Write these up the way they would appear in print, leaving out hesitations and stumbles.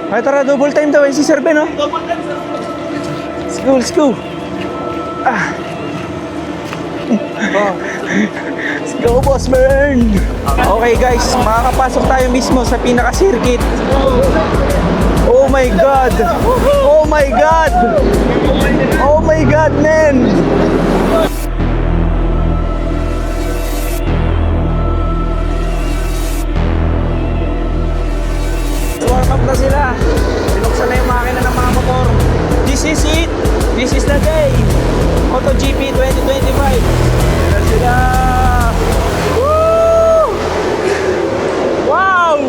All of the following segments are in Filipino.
Ay, tara, double time daw. Si Sir Ben, oh. Let's go, let's go. Ah. Let's go, Boss Burn! Okay guys, makakapasok tayo mismo sa pinaka-circuit. Oh my God! Oh my God! Oh my God, man! Warm up na sila. Binuksan na yung makina ng mga motor. This is it! This is the day! MotoGP 2025. Yan sila! Woo! Wow!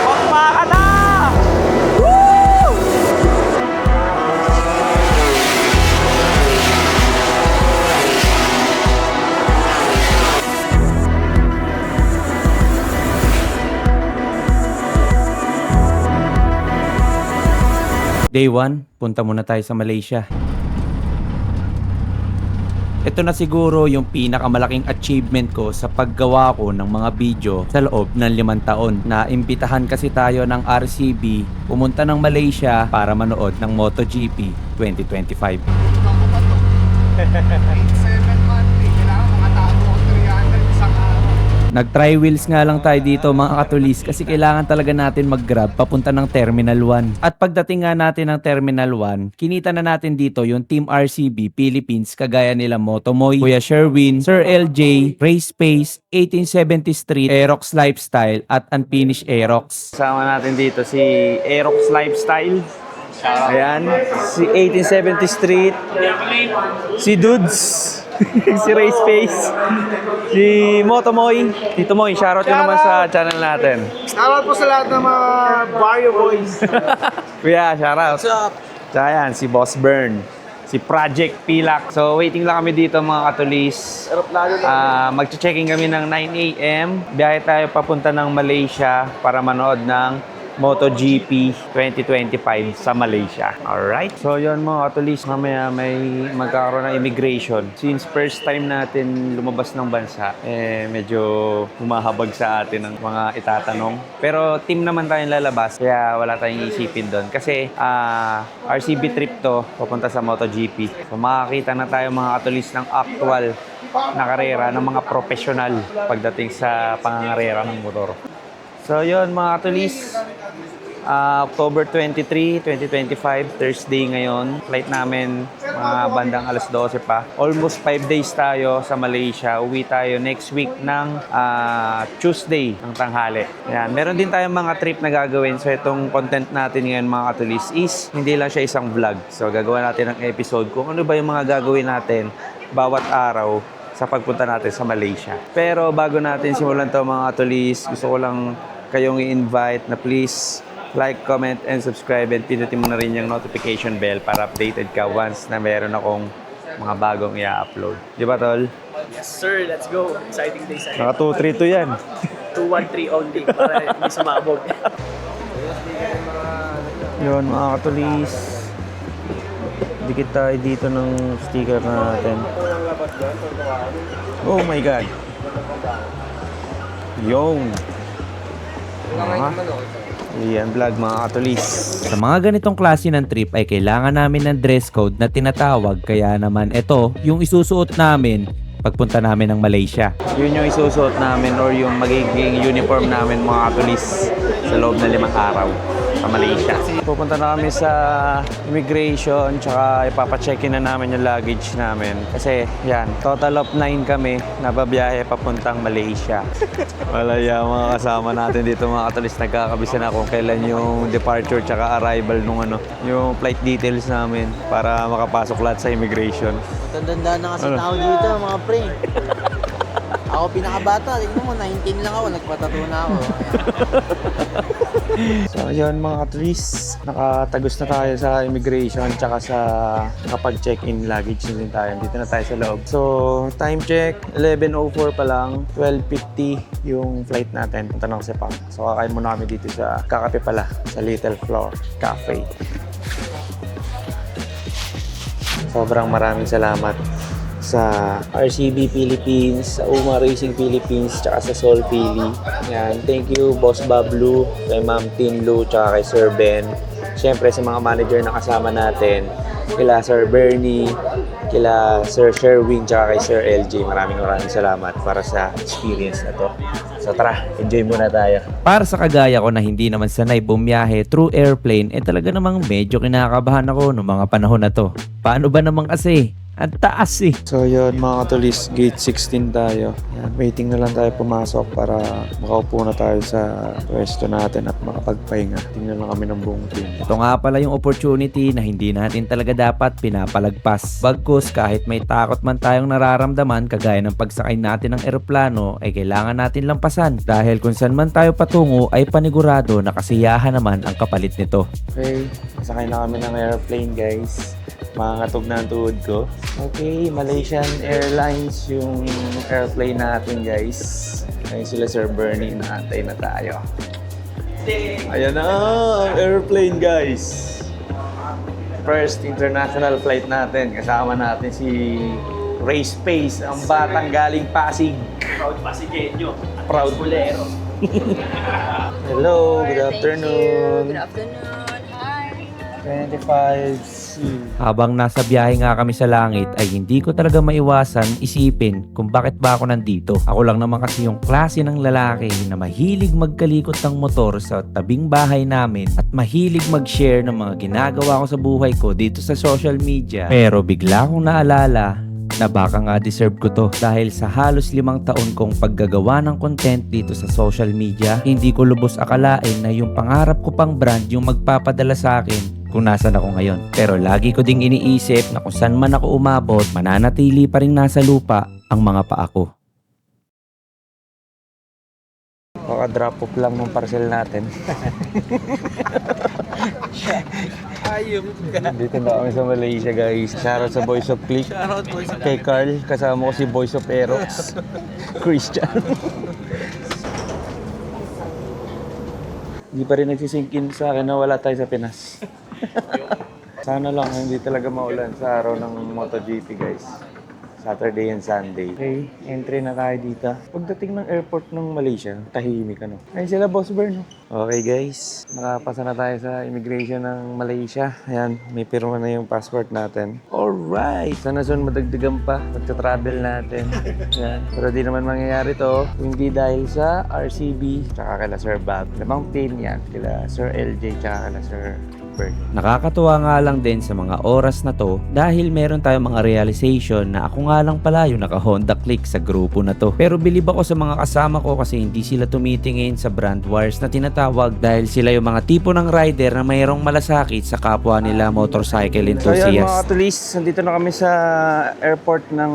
Pakpaka na! Woo! Day 1, punta muna tayo sa Malaysia. Ito na siguro yung pinakamalaking achievement ko sa paggawa ko ng mga video sa loob ng 5 taon. Naimbitahan kasi tayo ng RCB pumunta ng Malaysia para manood ng MotoGP 2025. Nag-try wheels nga lang tayo dito mga katulis kasi kailangan talaga natin mag-grab papunta ng Terminal 1. At pagdating nga natin ng Terminal 1, kinita na natin dito yung Team RCB Philippines kagaya nila Motomoy, Kuya Sherwin, Sir LJ, Race Pace, 1870 Street, Aerox Lifestyle at Unfinished Aerox. Kasama natin dito si Aerox Lifestyle. Ayan, si 1870 Street, si Dudes, si Race Pace, si Motomoy. Tito Moy, shoutout ko naman sa channel natin. Shoutout po sa lahat ng mga Barrio Boys. Kuya, shoutout. What's up? Ayan, si Boss Burn, si Project Pilak. So, waiting lang kami dito mga katulis. Mag-checking kami ng 9 AM. Biyahe tayo papunta ng Malaysia para manood ng MotoGP 2025 sa Malaysia. Alright? So yun mga katulis, mamaya may magkakaroon ng immigration. Since first time natin lumabas ng bansa, medyo humahabag sa atin ang mga itatanong. Pero team naman tayong lalabas, kaya wala tayong isipin doon. Kasi RCB trip to, papunta sa MotoGP. So makakita na tayo mga katulis ng actual na karera ng mga professional pagdating sa pangangarera ng motor. So yun mga katulis, October 23, 2025, Thursday ngayon. Flight namin mga bandang alas 12 pa. Almost 5 days tayo sa Malaysia. Uwi tayo next week ng Tuesday ng tanghali. Yan. Meron din tayong mga trip na gagawin. So itong content natin ngayon mga katulis is hindi lang siya isang vlog. So gagawa natin ng episode kung ano ba yung mga gagawin natin bawat araw sa pagpunta natin sa Malaysia. Pero bago natin simulan to mga katulis, gusto ko lang kayong i-invite na please like, comment, and subscribe, and pinutin mo na rin yung notification bell para updated ka once na meron akong mga bagong i-upload. Di ba, Tol? Yes sir, let's go. Exciting days ahead. Naka 232 yan. 213 only para hindi sumabog. Yun, mga katulis. Dikit tayo dito ng sticker natin. Oh my God. Yun. Yan vlog mga katulis. Sa mga ganitong klase ng trip ay kailangan namin ng dress code na tinatawag, kaya naman ito yung isusuot namin pagpunta namin ng Malaysia. Yun yung isusuot namin or yung magiging uniform namin mga katulis sa loob ng 5 araw sa Malaysia. Pupunta na kami sa immigration, tsaka ipapacheck-in na namin yung luggage namin. Kasi yan, total of 9 kami na babiyahe papuntang Malaysia. Malaya mga kasama natin dito mga katulis, nagkakabisa na kung kailan yung departure tsaka arrival nung yung flight details namin para makapasok lahat sa immigration. Tandaan na kasi tao dito mga pre. Ako pinakabata, tingnan mo, 19 lang ako, nagpatato na ako. So yun mga katulis, nakatagos na tayo sa immigration tsaka sa nakapag-check-in luggage na din tayo. Dito na tayo sa loob. So time check, 11:04 pa lang, 12:50 yung flight natin. Punta na ako sa Sepang. So kakain muna kami dito sa kakape pala, sa Little Floor Cafe. Sobrang maraming salamat sa RCB Philippines, sa UMA Racing Philippines, tsaka sa Sol Philly. Yan. Thank you, Boss Bablu, kay Ma'am Tinlu, tsaka kay Sir Ben. Siyempre sa mga manager na kasama natin, kila Sir Bernie, kila Sir Sherwin, tsaka kay Sir LJ. Maraming salamat para sa experience na to. So tara, enjoy muna tayo. Para sa kagaya ko na hindi naman sanay bumiyahe through airplane, talaga namang medyo kinakabahan ako noong mga panahon na to. Paano ba naman kasi? Ang taas eh. So yun mga katulis, gate 16 tayo. Yan, waiting na lang tayo pumasok para makaupo na tayo sa pwesto natin at makapagpahinga. Tingnan lang kami ng buong team. Ito nga pala yung opportunity na hindi natin talaga dapat pinapalagpas. Bagkus kahit may takot man tayong nararamdaman kagaya ng pagsakay natin ng eroplano ay kailangan natin lampasan. Dahil kung saan man tayo patungo ay panigurado na kasiyahan naman ang kapalit nito. Okay, masakay na kami ng airplane guys. Makakatog na ang tuhod ko. Okay, Malaysian Airlines yung airplane natin guys. Ayun sila Sir Bernie, naantay na tayo. Ayan na ang airplane guys. First international flight natin. Kasama natin si Ray Space, ang batang galing Pasig. Proud Pasigueño. Proud Bulero. Hello, good afternoon. Good afternoon. Hi. 25C. Habang nasa biyahe nga kami sa langit ay hindi ko talaga maiwasan isipin kung bakit ba ako nandito. Ako lang naman kasi yung klase ng lalaki na mahilig magkalikot ng motor sa tabing bahay namin at mahilig mag-share ng mga ginagawa ko sa buhay ko dito sa social media. Pero bigla kong naalala na baka nga deserve ko to dahil sa halos 5 taon kong paggagawa ng content dito sa social media, hindi ko lubos akalain na yung pangarap ko pang brand yung magpapadala sa akin kung nasan ako ngayon. Pero lagi ko ding iniisip na kung saan man ako umabot, mananatili pa rin nasa lupa ang mga paa ko. Baka-drop off lang ng parcel natin. Ayun ka. Dito na kami sa Malaysia guys. Shoutout sa Voice of Click. Shoutout boys. Kay Carl, kasama ko si Voice of Aerox. Christian. Hindi pa rin nagsisingkin sa akin na wala tayo sa Pinas. Sana lang hindi talaga maulan sa araw ng MotoGP guys. Saturday and Sunday. Okay, entry na tayo dito. Pagdating ng airport ng Malaysia, tahimik ano. Ayun sila Boss Bern. Okay guys, nakapasa na tayo sa immigration ng Malaysia. Ayan, may pirma na yung passport natin. Alright! Sana soon madagdagan pa. Magta-travel natin. Ayan. Pero di naman mangyayari to. Hindi dahil sa RCB, tsaka kala Sir Bob. Lamang team yan. Kila Sir LJ, tsaka kala Sir Bern. Nakakatuwa nga lang din sa mga oras na to dahil meron tayong mga realization na ako nga lang pala yung naka-Honda Click sa grupo na to. Pero bilib ako sa mga kasama ko kasi hindi sila tumitingin sa brand wars na tinatawag dahil sila yung mga tipo ng rider na mayroong malasakit sa kapwa nila motorcycle enthusiast. So yan mga katulis, nandito na kami sa airport ng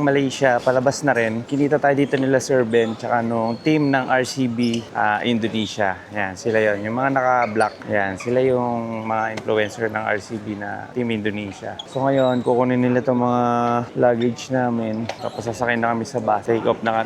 Malaysia. Palabas na rin. Kinita tayo dito nila Sir Ben tsaka nung team ng RCB Indonesia. Yan, sila yon. Yung mga naka-black. Yan, sila yung mga influencer ng RCB na Team Indonesia. So ngayon, kukunin nila itong mga luggage namin. Tapos sasakay na kami sa bus. Take off na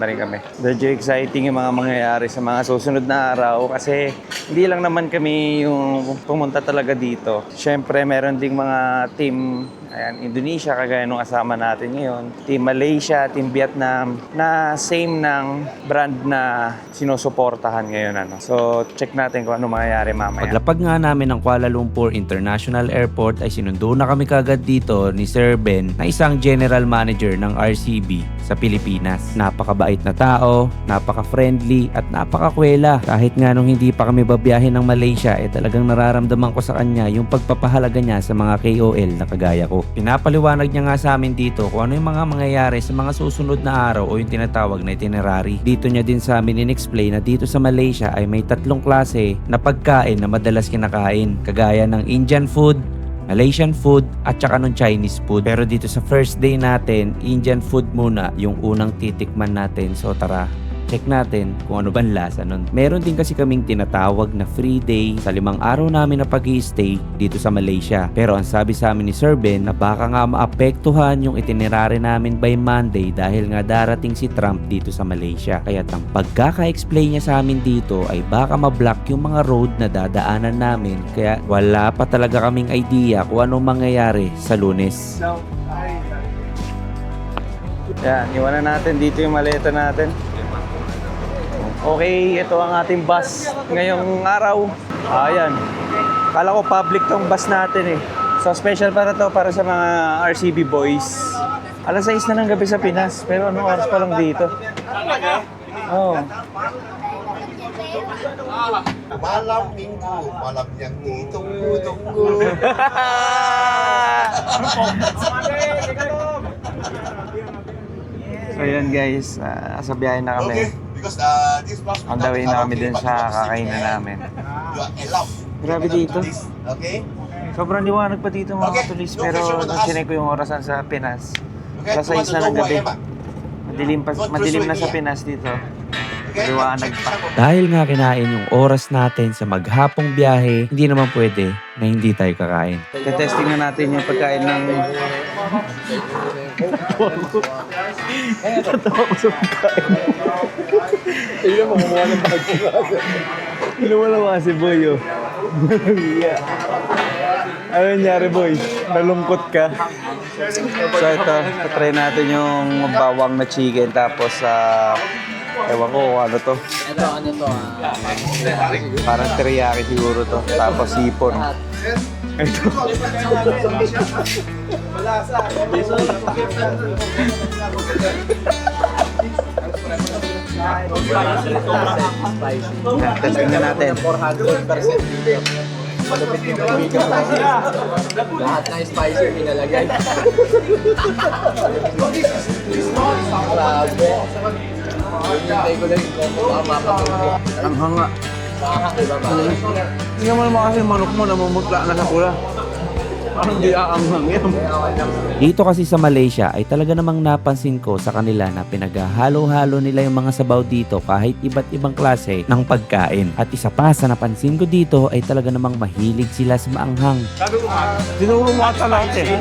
rin kami. Medyo exciting yung mga mangyayari sa mga susunod na araw kasi hindi lang naman kami yung pumunta talaga dito. Siyempre, meron ding mga team Indonesia, kagaya nung kasama natin ngayon. Team Malaysia, Team Vietnam, na same ng brand na sinusuportahan ngayon. So, check natin kung ano mangyayari mamaya. Paglapag nga namin ng Kuala Lumpur International Airport ay sinundo na kami kagad dito ni Sir Ben na isang general manager ng RCB sa Pilipinas. Napakabait na tao, napaka-friendly at napakakwela. Kahit nga nung hindi pa kami babiyahin ng Malaysia talagang nararamdaman ko sa kanya yung pagpapahalaga niya sa mga KOL na kagaya ko. Pinapaliwanag niya nga sa amin dito kung ano yung mga mangyayari sa mga susunod na araw o yung tinatawag na itinerary. Dito niya din sa amin in-explain na dito sa Malaysia ay may 3 klase na pagkain na madalas kinakain. Kagaya ng Indian food, Malaysian food at saka ng Chinese food. Pero dito sa first day natin, Indian food muna yung unang titikman natin. So tara, check natin kung ano bang lasa nun. Meron din kasi kaming tinatawag na free day sa 5 araw namin na pag-i-stay dito sa Malaysia. Pero ang sabi sa amin ni Sir Ben na baka nga maapektuhan yung itinerary namin by Monday dahil nga darating si Trump dito sa Malaysia. Kaya ang pagkaka-explain niya sa amin dito ay baka ma-block yung mga road na dadaanan namin. Kaya wala pa talaga kaming idea kung ano mangyayari sa Lunes. Yan, iwanan natin dito yung maleta natin. Okay, ito ang ating bus ngayong araw. Ayan. Kala ko public tong bus natin eh. So special para to para sa mga RCB boys. Alas 6 na ng gabi sa Pinas, pero anong oras pa lang dito? Oh. Malam minggu, malam yang ditunggu-tunggu. So yun guys, sa biyahe na kami. Okay, because this bus On the way na kami dun sa kakainan namin. You are allowed. Grabe dito. Okay? Sobrang liwanag pa dito mga Okay, katulis, no pero pressure on nung us. chinek ko yung orasan sa Pinas, Okay, alas 6 na ng gabi. Madilim, Don't madilim na persuade sa me, Pinas dito. Okay? Liwanag pa. Dahil nga kinain yung oras natin sa maghapong biyahe, hindi naman pwede na hindi tayo kakain. Testing na natin yung pagkain ng... Tatawa ko sa pagkain. Tignan mo, kumuha ng bag ko. Lumalawa si Boy, oh. Yeah. Ano nangyari, Boy? Nalungkot ka? So ito, patry natin yung bawang na chicken tapos ewan ko kung ano to. Ito, ano to? Parang teriyaki siguro to. Tapos sipon. Ito. Testing na natin. 400%. Malupit yung kaibigan kasi lahat na spicy pinalagay. Grabe. Hintay ko lang kung mapapatuloy. Ang hanga. Diba ba? Tingnan mo naman kasi yung manok mo namumutla na sa pula. Parang di aanghang yan. Dito kasi sa Malaysia ay talaga namang napansin ko sa kanila na pinaghahalo-halo nila yung mga sabaw dito kahit iba't ibang klase ng pagkain. At isa pa sa napansin ko dito ay talaga namang mahilig sila sa maanghang. Dinuro mo ata lahat eh.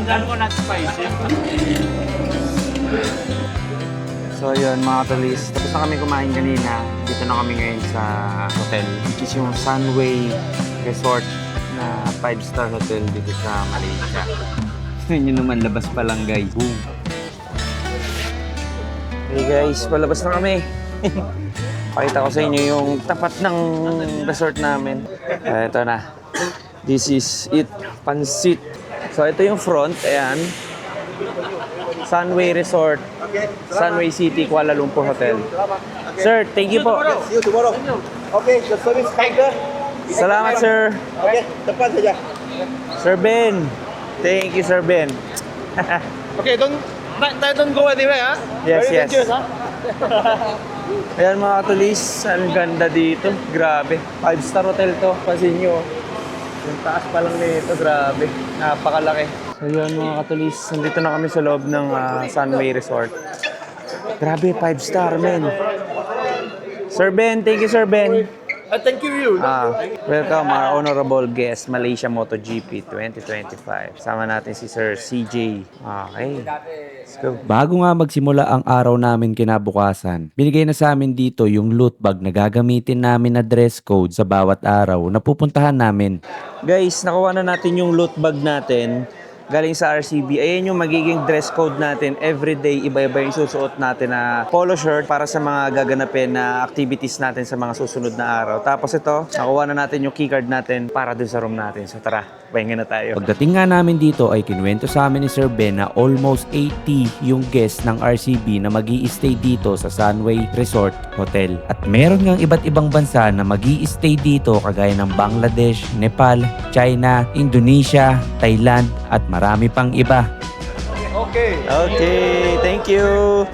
So yun mga tulis, tapos na kami kumain kanina. Dito na kami ngayon sa hotel, which is yung Sunway Resort na 5-star hotel dito sa Malaysia. Yun nyo naman, labas pa lang guys. Boom. Hey guys, palabas na kami. Pakita ko sa inyo yung tapat ng resort namin. Ito na. This is it. Pansit. So ito yung front. Ayan. Sunway Resort. Sunway City, Kuala Lumpur Hotel. Sir, thank you po. See you tomorrow. Okay, the service counter. Salamat, sir. Okay, depan saja. Sir Ben. Thank you, Sir Ben. Okay, don't go anywhere, ha? Yes, Very yes. dangerous, ha? Ayan mga katulis, ang ganda dito. Grabe. 5-star hotel to. Pansin nyo. Yung taas pa lang nito, grabe. Napakalaki. So yun mga katulis, nandito na kami sa loob ng Sunway Resort. Grabe, 5-star, men. Sir Ben, thank you, Sir Ben. Thank you. Welcome our honorable guest, Malaysia MotoGP 2025. Sama natin si Sir CJ. Okay, let's go. Bago nga magsimula ang araw namin kinabukasan, binigay na sa amin dito yung loot bag na gagamitin namin na dress code sa bawat araw na pupuntahan namin. Guys, nakuha na natin yung loot bag natin galing sa RCB. Ayan yung magiging dress code natin. Everyday, iba-iba yung susuot natin na polo shirt para sa mga gaganapin na activities natin sa mga susunod na araw. Tapos ito, nakuha na natin yung keycard natin para dun sa room natin. So tara, pahinga na tayo. Pagdating nga namin dito ay kinuwento sa amin ni Sir Ben na almost 80 yung guests ng RCB na magi-stay dito sa Sunway Resort Hotel. At meron ngang iba't ibang bansa na magi-stay dito kagaya ng Bangladesh, Nepal, China, Indonesia, Thailand at marami pang iba. Okay, thank you.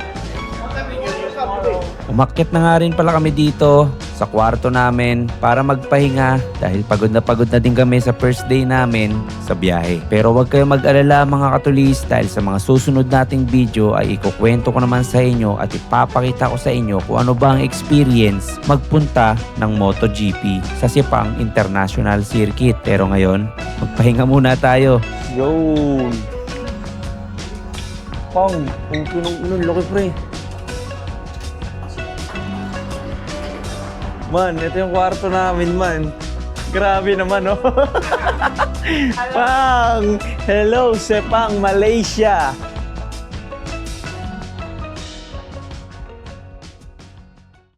Umakyat na nga rin pala kami dito sa kwarto namin para magpahinga dahil pagod na din kami sa first day namin sa biyahe. Pero huwag kayong mag-alala mga katulis dahil sa mga susunod nating video ay ikukwento ko naman sa inyo at ipapakita ko sa inyo kung ano ba ang experience magpunta ng MotoGP sa Sepang International Circuit. Pero ngayon, magpahinga muna tayo. Yo! Pong, kung pinong laki pre. Man, ito yung kwarto namin, man. Grabe naman, no? Pang! Hello, Sepang, Malaysia!